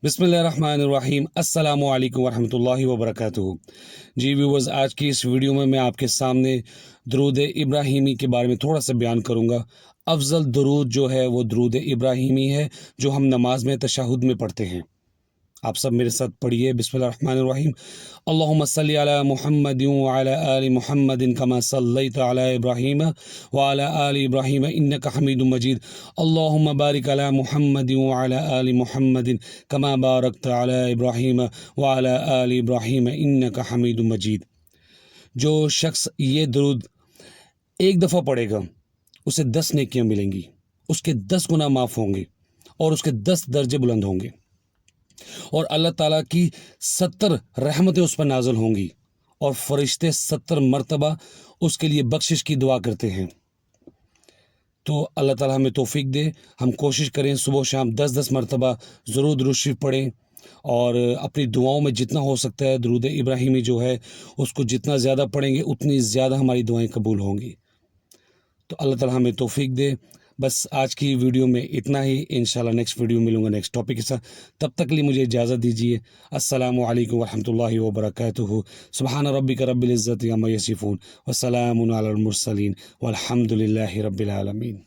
बिस्मिल्लाहिर्रहमानिर्रहीम अस्सलामु अलैकुम वरहमतुल्लाहि वबरकातुहू। जी व्यूवर्स, आज की इस वीडियो में मैं आपके सामने दरूद इब्राहिमी के बारे में थोड़ा सा बयान करूँगा। अफजल दरूद जो है वो दरूद इब्राहिमी है जो हम नमाज में तशहुद में पढ़ते हैं। आप सब मेरे साथ पढ़िए। बिस्मिल्लाहिर्रहमानिर्रहीम। अल्लाहुम्मा सल्ली अला मुहम्मदिन व अला आलि मुहम्मदिन कमा सल्लैता अला इब्राहीम व अला आलि इब्राहीम इन्नका हमीदुम मजीद। अल्लाहुम्मा बारिक अला मुहम्मदिन व अला आलि मुहम्मदिन कमा बारकता अला इब्राहीम व अला आलि इब्राहीम इन्नका हमीदुम मजीद। जो शख्स ये दरूद एक दफ़ा पढ़ेगा उसे 10 नेकियां मिलेंगी, उसके 10 गुनाह माफ़ होंगे और उसके 10 दर्जे बुलंद होंगे और अल्लाह ताला की 70 रहमतें उस पर नाज़िल होंगी और फरिश्ते 70 मरतबा उसके लिए बख्शिश की दुआ करते हैं। तो अल्लाह ताला हमें तौफीक दे, हम कोशिश करें सुबह शाम 10-10 मरतबा ज़रूर दुरूद शरीफ पढ़ें और अपनी दुआओं में जितना हो सकता है दरूद इब्राहिमी जो है उसको जितना ज़्यादा पढ़ेंगे उतनी ज़्यादा हमारी दुआएं कबूल होंगी। तो अल्लाह ताला हमें तौफीक दे। बस आज की वीडियो में इतना ही। इंशाल्लाह नेक्स्ट वीडियो मिलूँगा नेक्स्ट टॉपिक के साथ। तब तक के लिए मुझे इजाज़त दीजिए। अस्सलामु अलैकुम वरहमतुल्लाहि वबरकातुहू। सुब्हान रब्बिका रब्बिल इज़्ज़ति अम्मा यसिफून व सलामुन अलल मुरसलीन वल्हम्दुलिल्लाहि रब्बिल आलमीन।